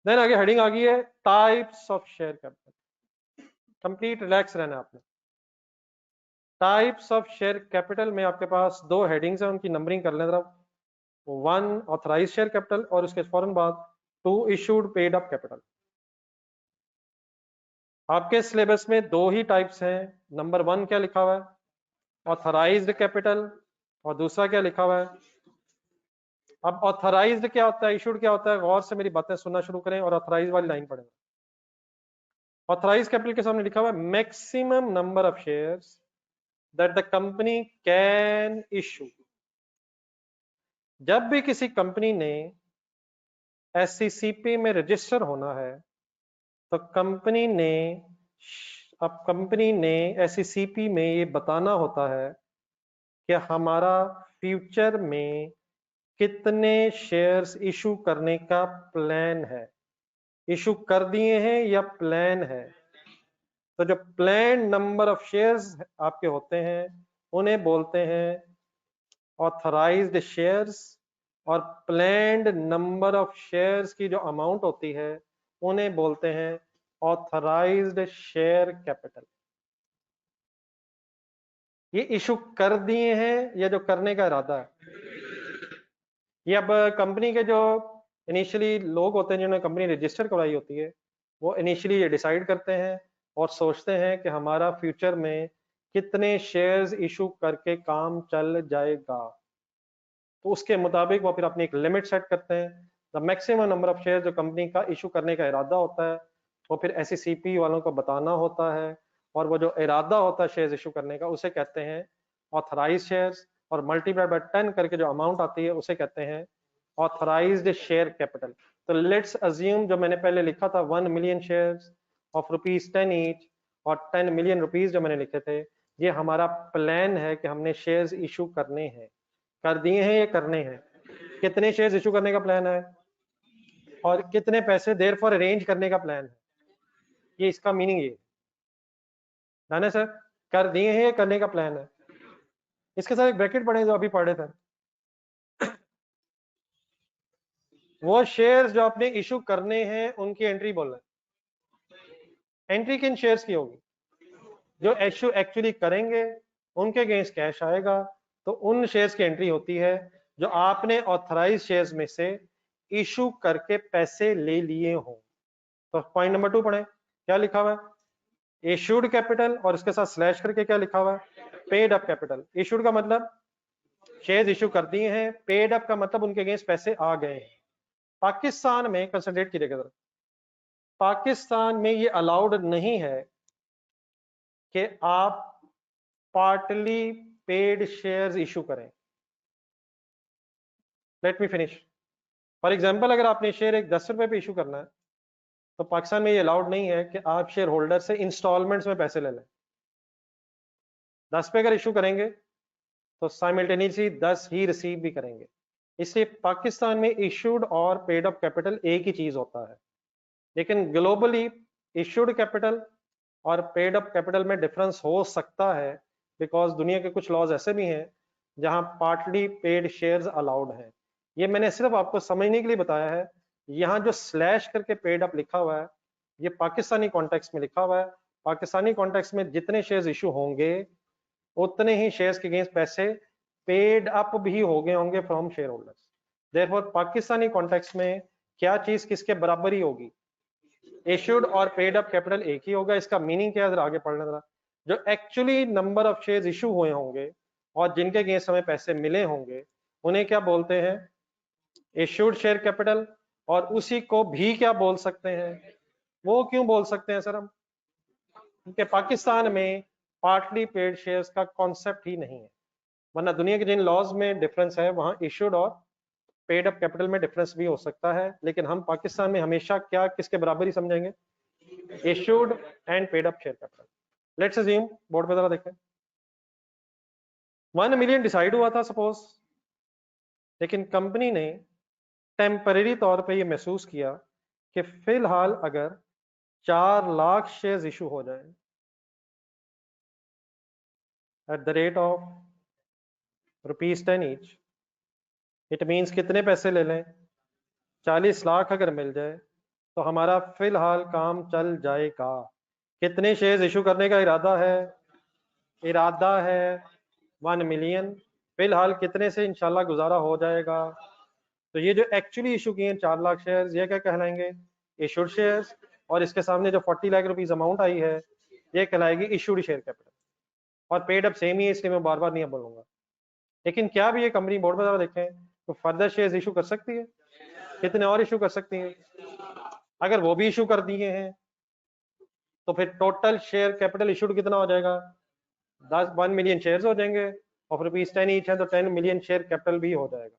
Then आगे heading आ गई है types of share capital. Complete relax रहना आपने। टाइप्स ऑफ शेयर कैपिटल में आपके पास दो हेडिंग्स हैं, उनकी नंबरिंग कर लें जरा। वन ऑथराइज शेयर कैपिटल और उसके फौरन बाद to issued paid up capital. आपके सिलेबस में दो ही टाइप्स हैं। नंबर वन क्या लिखा हुआ है? Authorised capital. और दूसरा क्या लिखा हुआ है? अब ऑथराइज्ड क्या होता है, इशूड क्या होता है? गौर से मेरी बातें सुनना शुरू करें और ऑथराइज वाली लाइन पढ़ें। ऑथराइज कैपिटल के सामने लिखा हुआ है maximum number of shares that the company can issue. जब भी किसी कंपनी ने एससीसीपी में रजिस्टर होना है तो कंपनी ने एससीसीपी में ये बताना होता है कि हमारा फ्यूचर में कितने शेयर्स इशू करने का प्लान है। इशू कर दिए हैं या प्लान है? तो जो प्लान नंबर ऑफ शेयर्स आपके होते हैं उन्हें बोलते हैं ऑथराइज्ड शेयर्स, और प्लान्ड नंबर ऑफ शेयर्स की जो अमाउंट होती है उन्हें बोलते हैं ऑथराइज्ड शेयर कैपिटल। ये इशू कर दिए हैं या जो करने का इरादा है। ये अब कंपनी के जो इनिशियली लोग होते हैं जिन्होंने कंपनी रजिस्टर करवाई होती है, वो इनिशियली ये डिसाइड करते हैं और सोचते हैं कि हमारा फ्यूचर में कितने शेयर्स इशू करके काम चल जाएगा। तो उसके मुताबिक वो फिर अपनी एक लिमिट सेट करते हैं। The maximum number of share जो कंपनी का इशू करने का इरादा होता है वो फिर एससीसीपी वालों को बताना होता है, और वो जो इरादा होता है शेयर्स इशू करने का उसे कहते हैं ऑथराइज शेयर्स, और मल्टीप्लाई बाय 10 करके जो अमाउंट आती है उसे कहते हैं ऑथराइज्ड शेयर कैपिटल। तो लेट्स अज्यूम जो मैंने पहले लिखा था 1 मिलियन शेयर्स ऑफ ₹10 ईच और 10 मिलियन रुपीज जो मैंने लिखे थे, ये हमारा प्लान है कि हमने शेयर्स इशू करने हैं। कर दिए हैं या करने हैं? कितने शेयर्स इशू करने का प्लान है और कितने पैसे देर फॉर अरेंज करने का प्लान है। ये इसका मीनिंग ये है सर। कर दिए हैं या करने का प्लान है। इसके साथ एक ब्रैकेट पढ़े जो अभी पढ़े थे, वो शेयर्स जो आपने इशू करने हैं उनकी एंट्री बोलना है। एंट्री किन शेयर्स की होगी? जो इशू एक्चुअली करेंगे उनके अगेंस्ट कैश आएगा, तो उन शेयर्स की एंट्री होती है जो आपने ऑथराइज शेयर्स में से इशू करके पैसे ले लिए हों। तो पॉइंट नंबर 2 पढ़े, क्या लिखा हुआ है? इशूड कैपिटल और इसके साथ स्लैश करके क्या लिखा हुआ है? Paid up capital. इशूड का मतलब शेयर्स इशू कर दिए हैं, पेड अप का मतलब उनके अगेंस्ट पैसे आ गए हैं। पाकिस्तान में कंसंट्रेट कीजिएगा जरा, पाकिस्तान में ये अलाउड नहीं है कि आप पार्टली पेड शेयर्स इशू करें। Let me finish. For example अगर आपने शेयर एक 10 रुपए पे इशू करना है तो पाकिस्तान में ये अलाउड नहीं है कि आप शेयर होल्डर से इंस्टॉलमेंट्स में पैसे ले लें। 10 पे अगर इशू करेंगे तो साइमल्टेनियसली 10 ही रिसीव भी करेंगे। इसलिए पाकिस्तान में इशूड और पेड अप कैपिटल एक ही चीज होता है, लेकिन ग्लोबली इशूड कैपिटल और पेड अप कैपिटल में डिफरेंस हो सकता है, बिकॉज दुनिया के कुछ लॉज ऐसे भी हैं जहां पार्टली पेड शेयर्स अलाउड हैं। ये मैंने सिर्फ आपको समझने के लिए बताया है। यहाँ जो स्लैश करके पेड अप लिखा हुआ है ये पाकिस्तानी कॉन्टेक्स्ट में लिखा हुआ है। पाकिस्तानी कॉन्टेक्स्ट में जितने शेयर्स इशू होंगे उतने ही शेयर्स के अगेंस्ट पैसे पेड अप भी हो गए होंगे from share holders. Therefore Pakistani context में क्या चीज किसके बराबर ही होगी? इशूड और पेड अप कैपिटल एक ही होगा। इसका मीनिंग क्या है जरा आगे पढ़ना जरा। जो actually number of shares issue हुए होंगे और जिनके अगेंस्ट हमें पैसे मिले होंगे उन्हें क्या बोलते हैं? Issued share capital. और उसी को भी क्या बोल सकते हैं? वो क्यों बोल सकते हैं सर हम? क्योंकि पाकिस्तान में पार्टली पेड शेयर्स का कॉन्सेप्ट ही नहीं है, वरना दुनिया के जिन लॉज में डिफरेंस है वहां इशूड और पेड अप कैपिटल में डिफरेंस भी हो सकता है, लेकिन हम पाकिस्तान में हमेशा क्या किसके बराबर ही समझेंगे? Issued and paid up share capital. Let's assume, board पे जरा देखें, 1 मिलियन डिसाइड हुआ था सपोज, लेकिन कंपनी ने टेम्परेरी तौर पे ये महसूस किया कि फिलहाल अगर 4 लाख शेयर्स इशू हो जाए at the rate of ₹10 each, it means कितने पैसे ले लें? 40 लाख अगर मिल जाए तो हमारा फिलहाल काम चल जाएगा। कितने शेयर्स इशू करने का इरादा है? 1 मिलियन। फिलहाल कितने से इंशाल्लाह गुजारा हो जाएगा? तो ये जो एक्चुअली इशू किए हैं 4 लाख शेयर्स, ये क्या कहलाएंगे? Issued shares. और इसके सामने जो 40 लाख रुपीस अमाउंट आई है, ये कहलाएगी इशूड शेयर कैपिटल। और पेड अप सेम ही है, इसलिए मैं बार बार नहीं बोलूंगा। लेकिन क्या भी ये कंपनी बोर्ड में देखें तो फर्दर शेयर्स इशू कर सकती है? कितने और इशू कर सकती है? अगर वो भी इशू कर दिए हैं तो फिर टोटल शेयर कैपिटल इशूड कितना हो जाएगा? 1 मिलियन शेयर्स हो जाएंगे और ₹10 ईच है तो 10 मिलियन शेयर कैपिटल भी हो जाएगा।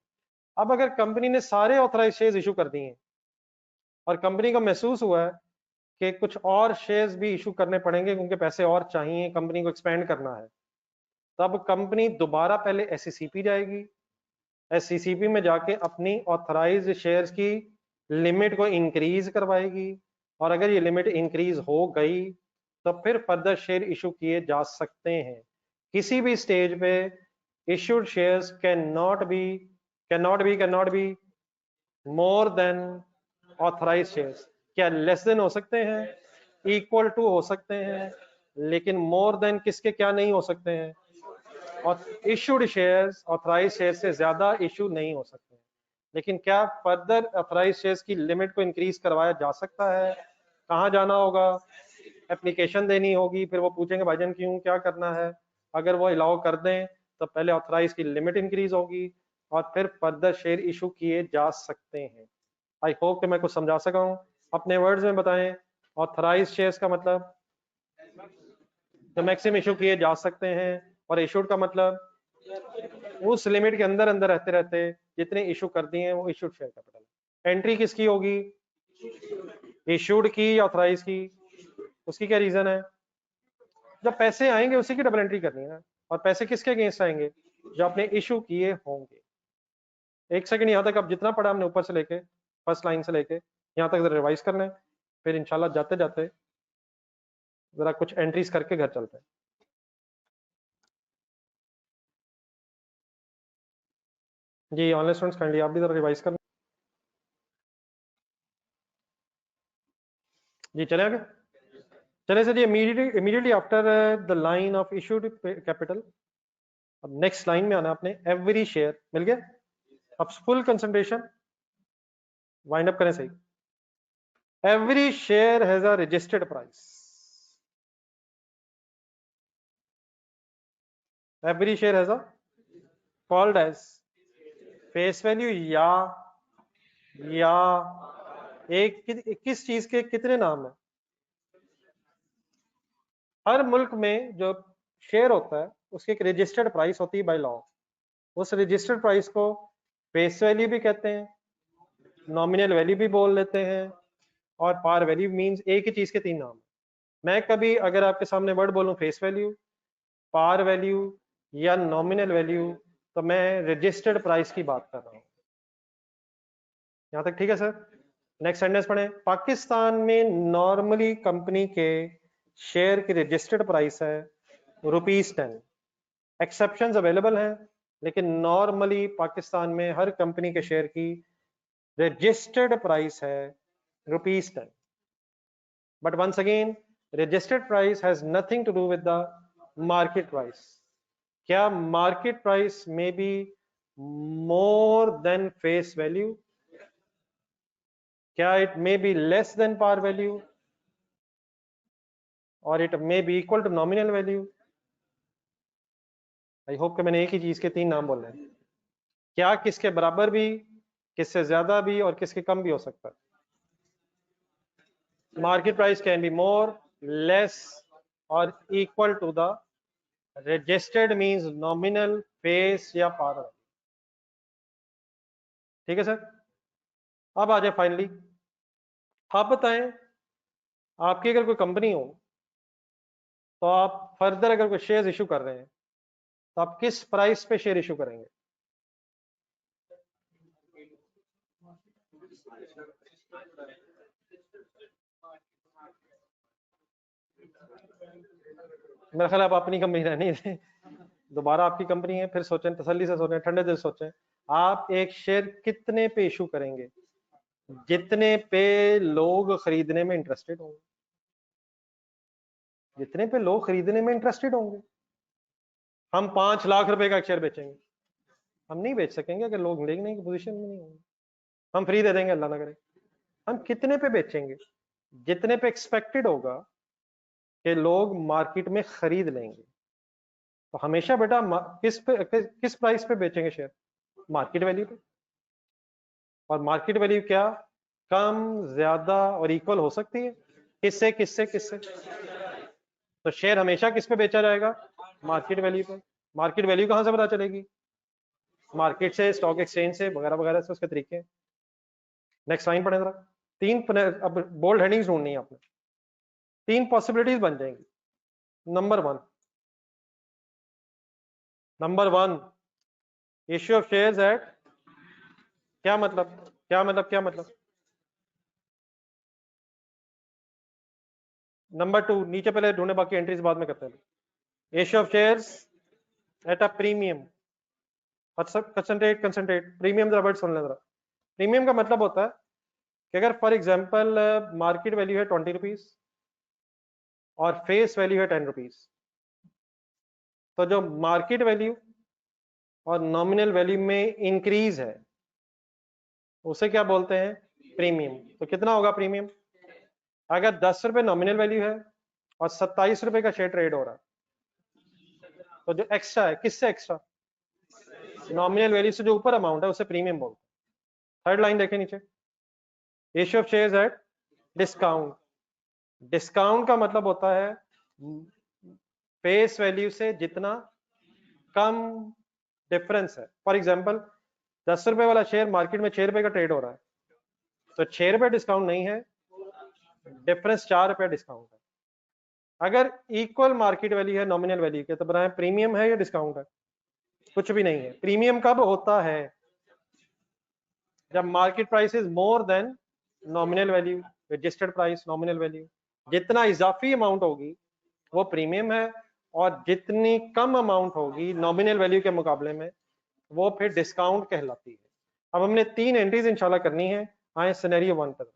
अब अगर कंपनी ने सारे ऑथराइज शेयर्स इशू कर दिए हैं और कंपनी को महसूस हुआ है कि कुछ और शेयर्स भी इशू करने पड़ेंगे क्योंकि पैसे और चाहिए, कंपनी को एक्सपेंड करना है, तब कंपनी दोबारा पहले एससीसीपी जाएगी। एससीसीपी में जाके अपनी ऑथराइज्ड शेयर्स की लिमिट को इंक्रीज करवाएगी और अगर ये लिमिट इंक्रीज हो गई तो फिर फर्दर शेयर इशू किए जा सकते हैं। किसी भी स्टेज पे issued shares can not be more then authorised shares. क्या लेस देन हो सकते हैं, इक्वल टू हो सकते हैं, लेकिन मोर देन किसके क्या नहीं हो सकते हैं? और इशूड शेयर्स ऑथराइज शेयर्स से ज्यादा इशू नहीं हो सकते हैं। लेकिन क्या फर्दर ऑथराइज शेयर्स की लिमिट को इंक्रीज करवाया जा सकता है? कहाँ जाना होगा? एप्लीकेशन देनी होगी, फिर वो पूछेंगे भाईजान क्यों, क्या करना है। अगर वो अलाउ कर दें तो पहले ऑथराइज की लिमिट इंक्रीज होगी और फिर फर्दर शेयर इशू किए जा सकते हैं। आई होप कि मैं कुछ समझा सका हूँ। अपने वर्ड्स में बताएं, ऑथराइज शेयर्स का मतलब जो मैक्सिमम इशू किए जा सकते हैं, और इशूड का मतलब उस लिमिट के अंदर अंदर रहते रहते जितने इशू कर दिए हैं वो इशूड शेयर कैपिटल। एंट्री किसकी होगी? इशूड की, ऑथराइज की। उसकी क्या रीजन है? जब पैसे आएंगे उसी की डबल एंट्री करनी है ना। और पैसे किसके अगेंस्ट आएंगे? जो आपने इशू किए होंगे। एक सेकंड, यहाँ तक अब जितना पढ़ा हमने ऊपर से लेके फर्स्ट लाइन से लेके यहाँ तक रिवाइज करना है, फिर इंशाल्लाह जाते जाते जरा कुछ एंट्रीज करके घर चलते हैं। जी ऑनलाइन स्टूडेंट्स काइंडली आप भी जरा रिवाइज करना। जी चले आगे। चले सर, ये immediately after the line of issued capital, अब नेक्स्ट लाइन में आना आपने, एवरी शेयर। मिल गया? अब फुल कंसंट्रेशन, वाइंड अप करें सही। Every share has a registered price. Every share has a called as face value, या एक किस चीज के कितने नाम है? हर मुल्क में जो शेयर होता है उसकी एक रजिस्टर्ड प्राइस होती है बाय लॉ। उस रजिस्टर्ड प्राइस को फेस वैल्यू भी कहते हैं, नॉमिनल वैल्यू भी बोल लेते हैं, और पार वैल्यू मींस एक ही चीज के 3 नाम। मैं कभी अगर आपके सामने वर्ड बोलूं फेस वैल्यू, पार वैल्यू या नॉमिनल वैल्यू, तो मैं रजिस्टर्ड प्राइस की बात कर रहा हूं। यहां तक ठीक है सर? नेक्स्ट सेंटेंस पढ़ें। पाकिस्तान में नॉर्मली कंपनी के शेयर की रजिस्टर्ड प्राइस है ₹10। एक्सेप्शंस अवेलेबल हैं, लेकिन नॉर्मली पाकिस्तान में हर कंपनी के शेयर की रजिस्टर्ड प्राइस है ₹10। But once again, registered price has nothing to do with the market price. क्या market price may be more than face value? क्या it may be less than par value? और it may be equal to nominal value? I hope कि मैंने एक ही चीज के 3 नाम बोले हैं। क्या किसके बराबर भी, किससे ज्यादा भी, और किसके कम भी हो सकता है? Market price can be more, less और equal to the registered means nominal, face या पार। ठीक है सर? अब आ जाए फाइनली, आप बताएं, आपकी अगर कोई कंपनी हो तो आप फर्दर अगर कोई शेयर इशू कर रहे हैं तो आप किस प्राइस पे शेयर इशू करेंगे? मेरा ख्याल आप अपनी कंपनी रहनी है, दोबारा आपकी कंपनी है, फिर सोचें, तसल्ली से सोचें, ठंडे दिल सोचें, आप एक शेयर कितने पे इशू करेंगे? जितने पे लोग खरीदने में इंटरेस्टेड होंगे, जितने पे लोग खरीदने में इंटरेस्टेड होंगे। हम 5 लाख रुपए का शेयर बेचेंगे, हम नहीं बेच सकेंगे अगर लोग लेने की पोजीशन में नहीं होंगे। हम फ्री दे देंगे, अल्लाह ना करे। हम कितने पे बेचेंगे? जितने पे एक्सपेक्टेड होगा कि लोग मार्केट में खरीद लेंगे। तो हमेशा बेटा किस प्राइस पे बेचेंगे शेयर? मार्केट वैल्यू पे। और मार्केट वैल्यू क्या कम ज्यादा और इक्वल हो सकती है? किससे किससे किससे? तो शेयर हमेशा किस पे बेचा जाएगा? मार्केट वैल्यू पे। मार्केट वैल्यू कहां से पता चलेगी? मार्केट से, स्टॉक एक्सचेंज से, वगैरह वगैरह से उसके तरीके। नेक्स्ट लाइन पढ़े जरा। अब बोल्ड हेडिंग्स ढूंढनी है आपने। 3 पॉसिबिलिटीज बन जाएंगी। Number 1 issue of shares at, क्या मतलब, क्या मतलब, क्या मतलब? नंबर 2 नीचे पहले ढूंढे, बाकी एंट्रीज बाद में करते हैं। Issue of shares at a premium. Concentrate premium जरा वर्ड सुन लें जरा। प्रीमियम का मतलब होता है कि अगर फॉर एग्जांपल मार्केट वैल्यू है 20 रुपीज और फेस वैल्यू है 10 रुपीज, तो जो मार्केट वैल्यू और नॉमिनल वैल्यू में इंक्रीज है उसे क्या बोलते हैं? प्रीमियम। तो कितना होगा प्रीमियम? अगर 10 रुपए नॉमिनल वैल्यू है और 27 रुपए का शेयर ट्रेड हो रहा है, तो जो एक्स्ट्रा है, किससे एक्स्ट्रा? नॉमिनल वैल्यू से जो ऊपर अमाउंट है उसे प्रीमियम बोलते हैं। थर्ड लाइन देखें नीचे। Issue of shares at discount. Discount का मतलब होता है फेस वैल्यू से जितना कम डिफरेंस है। फॉर एग्जांपल 10 रुपए वाला शेयर मार्केट में 6 रुपए का ट्रेड हो रहा है, तो 6 रुपए डिस्काउंट नहीं है, डिफरेंस 4 रुपए डिस्काउंट है। अगर इक्वल मार्केट वैल्यू है नॉमिनल वैल्यू के, तो बनाए प्रीमियम है या डिस्काउंट है? कुछ भी नहीं है। प्रीमियम कब होता है? जब market price is more than nominal value, registered price, nominal value. जितना इजाफी अमाउंट होगी वो प्रीमियम है, और जितनी कम अमाउंट होगी नॉमिनल वैल्यू के मुकाबले में वो फिर डिस्काउंट कहलाती है। अब हमने 3 एंट्रीज इंशाल्लाह करनी है। आए सिनेरियो 1 पर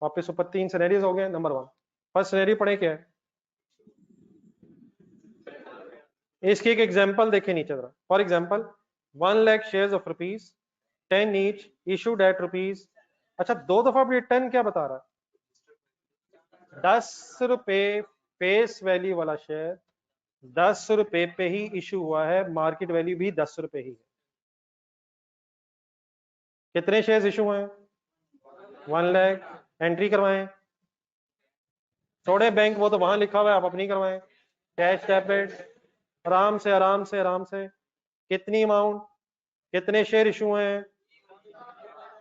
वापस ऊपर। 3 सिनेरियोज हो गए। नंबर 1 फर्स्ट सिनेरियो पढ़े क्या है? इसकी एक एग्जांपल देखें नीचे जरा। For example 1 lakh shares of rupees 10 each issued at rupees. अच्छा, 2 दफा भी 10 क्या बता रहा है? 10 रुपए फेस वैल्यू वाला शेयर 10 रुपए पे ही इशू हुआ है, मार्केट वैल्यू भी 10 रुपए ही है। कितने शेयर्स इशू हुए हैं? 1 लाख। एंट्री करवाएं। छोड़े बैंक, वो तो वहां लिखा हुआ है, आप अपनी करवाएं। कैश डेबिट, आराम से आराम से आराम से। कितनी अमाउंट, कितने शेयर इशू हैं?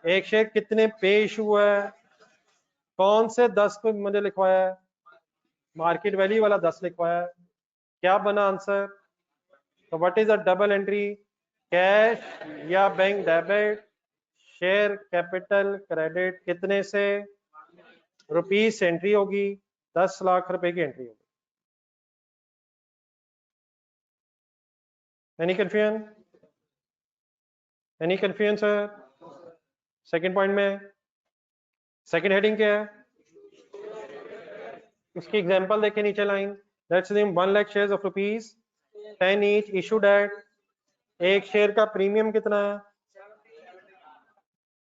एक शेयर कितने पे इशू हुआ है? कौन से 10 पे मुझे लिखवाया है? मार्केट वैल्यू वाला 10 लिखवाया है। क्या बना आंसर? तो what is a double entry? Cash या bank debit? Share capital credit कितने से? रुपीस से एंट्री होगी, 10 लाख रुपए की एंट्री होगी। Any confusion? Any confusion sir? Second point में सेकंड हेडिंग क्या है? उसकी एग्जांपल देखें नीचे line. Let's assume 1 lakh shares of rupees 10 each issued at. एक शेयर का प्रीमियम कितना है?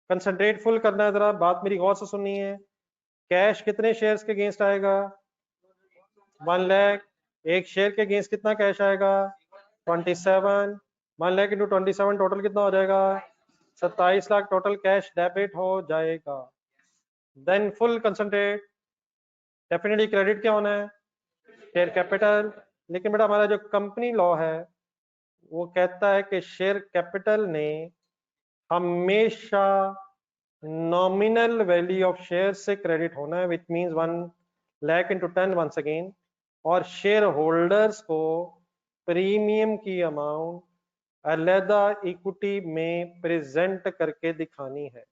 कंसंट्रेट फुल करना है जरा, बात मेरी गौर से सुननी है। कैश कितने शेयर्स के अगेंस्ट आएगा? 1 लाख। एक शेयर के अगेंस्ट कितना कैश आएगा? 27। 1 लाख इंटू 27 टोटल कितना हो जाएगा? 27 लाख टोटल कैश डेबिट हो जाएगा। Then full concentrate. Definitely credit क्या होना है? Share capital. लेकिन बेटा हमारा जो कंपनी लॉ है वो कहता है कि शेयर कैपिटल ने हमेशा नॉमिनल वैल्यू ऑफ शेयर से क्रेडिट होना है, which means 1 lakh into 10 once again. और शेयर होल्डर्स को प्रीमियम की अमाउंट अलहदा इक्विटी में प्रेजेंट करके दिखानी है।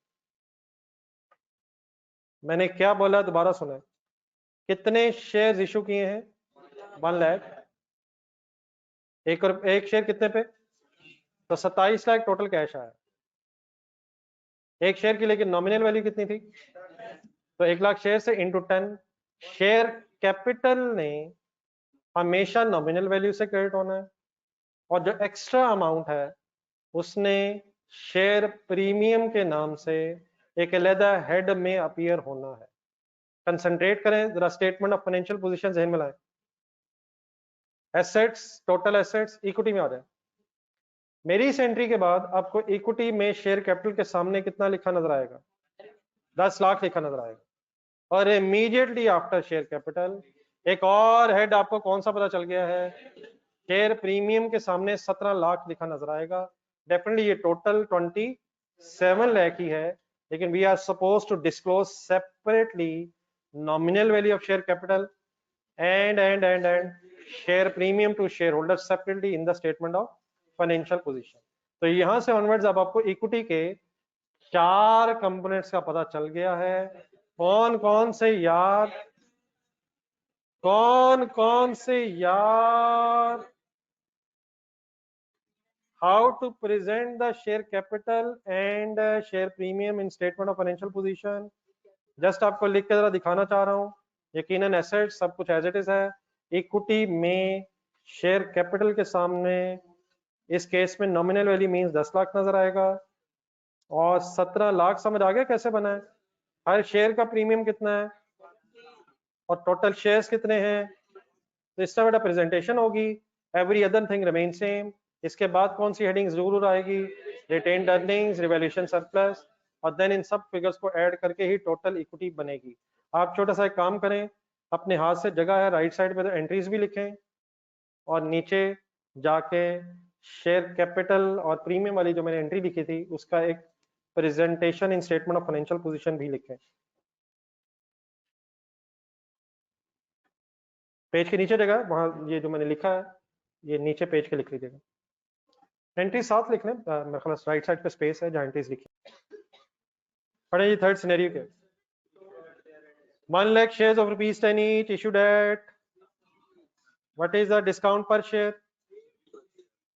मैंने क्या बोला दोबारा सुना। कितने शेयर्स इशू किए हैं? 1 लाख। एक शेयर कितने पे? तो 27 लाख टोटल कैश आया। एक शेयर की लेकिन नॉमिनल वैल्यू कितनी थी? तो 1 लाख शेयर से इंटू 10, शेयर कैपिटल ने हमेशा नॉमिनल वैल्यू से क्रेडिट होना है, और जो एक्स्ट्रा अमाउंट है उसने शेयर प्रीमियम के नाम से एक अलग हेड में अपीयर होना है। कंसंट्रेट करें जरा, स्टेटमेंट ऑफ फाइनेंशियल पोजीशन ज़हन में लाएं। एसेट्स, टोटल एसेट्स इक्विटी में आ जाए। मेरी इस एंट्री के बाद आपको इक्विटी में शेयर कैपिटल के सामने कितना लिखा नजर आएगा? 10 लाख लिखा नजर आएगा। और इमीडिएटली आफ्टर शेयर कैपिटल एक और हेड आपको कौन सा पता चल गया है? शेयर प्रीमियम के सामने 17 लाख लिखा नजर आएगा। डेफिनेटली ये टोटल 27 लाख ही है, लेकिन we are suppose to disclose separately nominal value of share capital and share premium to share holder separately in the statement of financial position. तो यहां से ऑनवर्ड्स अब आपको इक्विटी के 4 कंपोनेंट्स का पता चल गया है। कौन कौन से यार? कौन कौन से यार? How to present the share capital and share premium in statement of financial position. Just आपको लिख के जरा दिखाना चाह रहा हूं। यकीनन एसेट सब कुछ एज इट इज है। इक्विटी में शेयर कैपिटल के सामने इस केस में नॉमिनल वैल्यू मींस 10 लाख नजर आएगा, और 17 लाख समझ आ गया कैसे बना है? हर शेयर का प्रीमियम कितना है और टोटल शेयर्स कितने हैं, तो इस तरह प्रेजेंटेशन होगी। Every other thing remain same. इसके बाद कौन सी हेडिंग जरूर आएगी? रिटेन्ड अर्निंग्स, रिवैल्यूएशन सरप्लस, और देन इन सब फिगर्स को ऐड करके ही टोटल इक्विटी बनेगी। आप छोटा सा एक काम करें, अपने हाथ से जगह है राइट साइड पे तो एंट्रीज भी लिखें, और नीचे जाके शेयर कैपिटल और प्रीमियम वाली जो मैंने एंट्री लिखी थी उसका एक presentation in statement of financial position भी लिखें। पेज के नीचे जगह वहां ये जो मैंने लिखा है ये नीचे पेज के लिख लीजिएगा। एंट्री साथ लिख लें, मेरे ख्याल राइट साइड पे स्पेस है जहां एंट्रीज लिखी। पढ़े जी थर्ड सिनेरियो के। 1 lakh shares of rupees 10 each issued at what is the discount per share?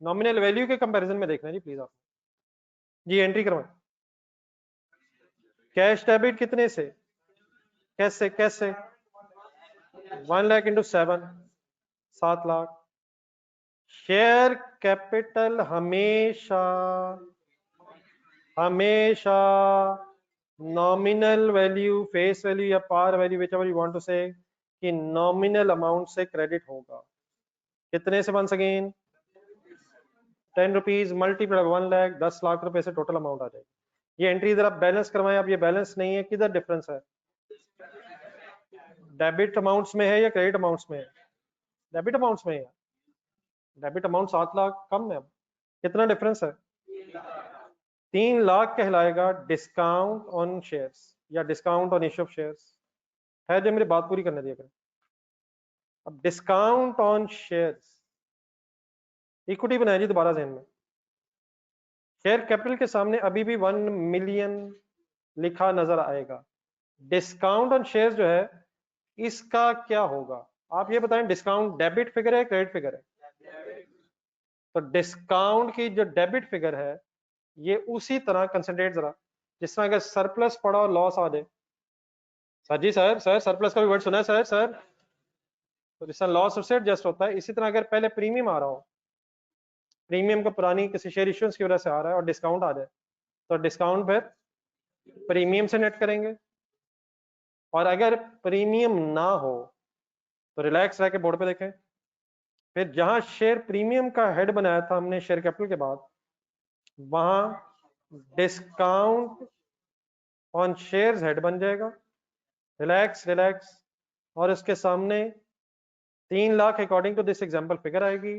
Nominal value के कंपैरिजन में देखना जी प्लीज आप जी। एंट्री करवाएं। कैश डेबिट कितने से? कैसे कैसे? 1 lakh into 7, 7 lakh. Share capital हमेशा हमेशा नॉमिनल वैल्यू, फेस वैल्यू या par value whichever you want to say, कि नॉमिनल अमाउंट से क्रेडिट होगा। कितने से? Once again 10 rupees multiply 1 lakh, 10 lakh रुपए से टोटल अमाउंट आ जाएगी। ये एंट्री जरा बैलेंस करवाएं। अब ये बैलेंस नहीं है, किधर डिफरेंस है? डेबिट अमाउंट्स में है या क्रेडिट अमाउंट्स में है? डेबिट अमाउंट्स में है। डेबिट अमाउंट 7 लाख कम है। अब कितना डिफरेंस है? 3 लाख कहलाएगा डिस्काउंट ऑन शेयर्स या discount on issue of shares. है जो मेरी बात पूरी करने दिया करें। अब डिस्काउंट ऑन शेयर्स इक्विटी बनाया जी दोबारा ज़हन में। शेयर कैपिटल के सामने अभी भी 1 मिलियन लिखा नजर आएगा। डिस्काउंट ऑन शेयर्स जो है इसका क्या होगा? आप ये बताएं, डिस्काउंट डेबिट फिगर है क्रेडिट फिगर है? तो डिस्काउंट की जो डेबिट फिगर है ये उसी तरह कंसंट्रेट जरा, जिस तरह अगर सरप्लस पड़ा और लॉस आ जाए। सर जी सर सरप्लस का भी वर्ड सुना है सर। तो जिस तरह लॉस उससे एडजस्ट होता है, इसी तरह अगर पहले प्रीमियम आ रहा हो, प्रीमियम को पुरानी किसी शेयर इश्यूएंस की वजह से आ रहा है और डिस्काउंट आ जाए, तो डिस्काउंट फिर प्रीमियम से नेट करेंगे। और अगर प्रीमियम ना हो तो रिलैक्स रह के बोर्ड पे देखें। फिर जहां शेयर प्रीमियम का हेड बनाया था हमने शेयर कैपिटल के बाद, वहां डिस्काउंट ऑन शेयर्स हेड बन जाएगा। Relax relax. और इसके सामने 3 lakh according to this example figure आएगी,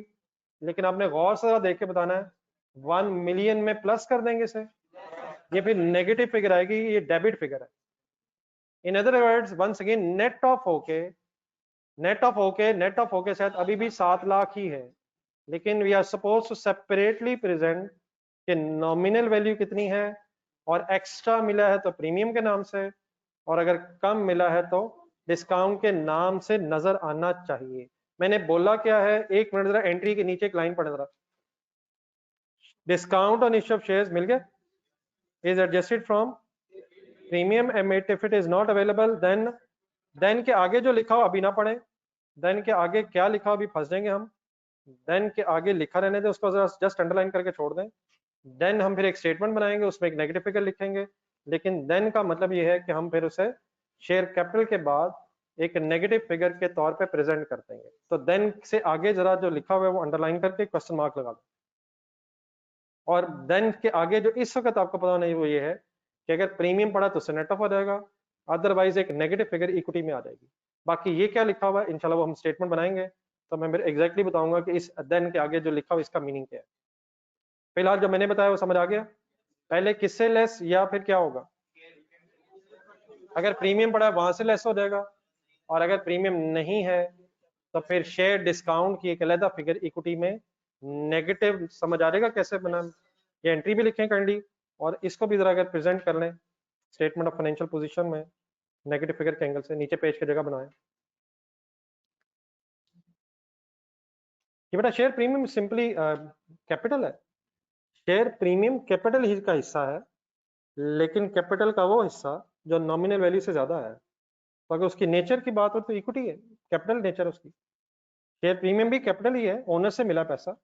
लेकिन आपने गौर से देख के बताना है 1 मिलियन में प्लस कर देंगे इसे, ये फिर नेगेटिव फिगर आएगी, ये डेबिट फिगर है। In other words once again net off होके शायद अभी भी 7 लाख ही है, लेकिन we are suppose to separately present कि नॉमिनल वैल्यू कितनी है, और एक्स्ट्रा मिला है तो प्रीमियम के नाम से, और अगर कम मिला है तो डिस्काउंट के नाम से नजर आना चाहिए। मैंने बोला क्या है? 1 मिनट जरा एंट्री के नीचे एक लाइन पढ़े जरा। Discount on issue of shares मिल गया? is adjusted from premium and if it is not available then के आगे जो लिखा हो अभी ना पढ़े, then के आगे क्या लिखा हो अभी फंस जाएंगे हम, then के आगे लिखा रहने दें, उसको जस्ट अंडरलाइन करके छोड़ दें। then हम फिर एक स्टेटमेंट बनाएंगे, उसमें एक नेगेटिव फिगर लिखेंगे, लेकिन then का मतलब ये है कि हम फिर उसे शेयर कैपिटल के बाद एक नेगेटिव फिगर के तौर पे प्रेजेंट कर देंगे। तो देन से आगे जरा जो लिखा हुआ है वो अंडरलाइन करके क्वेश्चन मार्क लगा दो, और देन के आगे जो इस वक्त आपको पता नहीं वो ये है कि अगर प्रीमियम पड़ा तो नेट ऑफ हो जाएगा, अदरवाइज एक नेगेटिव फिगर इक्विटी में आ जाएगी। बाकी ये क्या लिखा हुआ है इंशाल्लाह वो हम स्टेटमेंट बनाएंगे तो मैं मेरे एग्जैक्टली बताऊंगा कि इस देन के आगे जो लिखा हुआ इसका मीनिंग क्या है। फिलहाल जो मैंने बताया वो समझ आ गया? पहले किससे लेस या फिर क्या होगा? अगर प्रीमियम पड़ा है वहां से लेस हो जाएगा, और अगर प्रीमियम नहीं है तो फिर शेयर डिस्काउंट की एक अलग फिगर इक्विटी में नेगेटिव। समझ आ जाएगा कैसे बना? ये एंट्री भी लिखें काइंडली, और इसको भी जरा अगर प्रेजेंट कर लें स्टेटमेंट ऑफ फाइनेंशियल पोजीशन में नेगेटिव फिगर के एंगल से, नीचे पेज की जगह बनाएं। ये बेटा शेयर प्रीमियम सिंपली कैपिटल है, शेयर प्रीमियम कैपिटल ही का हिस्सा है, लेकिन कैपिटल का वो हिस्सा जो नॉमिनल वैल्यू से ज्यादा है। तो अगर उसकी नेचर की बात हो तो इक्विटी है, कैपिटल नेचर उसकी। शेयर प्रीमियम भी कैपिटल ही है, ओनर से मिला पैसा,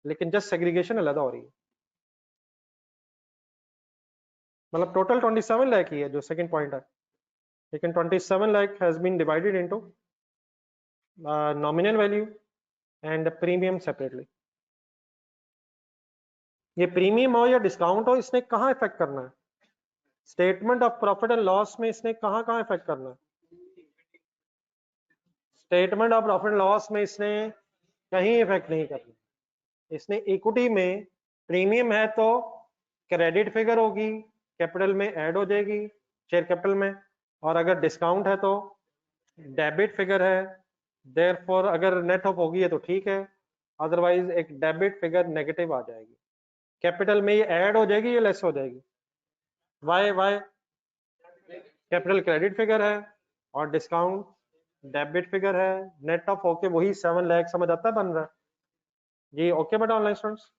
लेकिन जस्ट सेग्रीगेशन अलग हो रही है। मतलब टोटल 27 लाख ही है जो सेकंड पॉइंट है, लेकिन 27 lakh has been divided into nominal value and premium separately. ये प्रीमियम हो या डिस्काउंट हो, इसने कहाँ इफेक्ट करना है? Statement of profit and loss में इसने कहाँ कहाँ इफेक्ट करना है? Statement of profit and loss में इसने कहीं इफेक्ट नहीं करना। इसने इक्विटी में प्रीमियम है तो क्रेडिट फिगर होगी, कैपिटल में ऐड हो जाएगी शेयर कैपिटल में, और अगर डिस्काउंट है तो डेबिट फिगर है, देयरफॉर अगर नेट ऑफ होगी है तो ठीक है, अदरवाइज एक डेबिट फिगर नेगेटिव आ जाएगी। कैपिटल में ये ऐड हो जाएगी, ये लेस हो जाएगी। Why why capital credit figure है और डिस्काउंट डेबिट फिगर है, नेट ऑफ होके वही 7 लाख समझ आता है बन रहा है जी। ओके बेटा ऑनलाइन स्टूडेंट्स।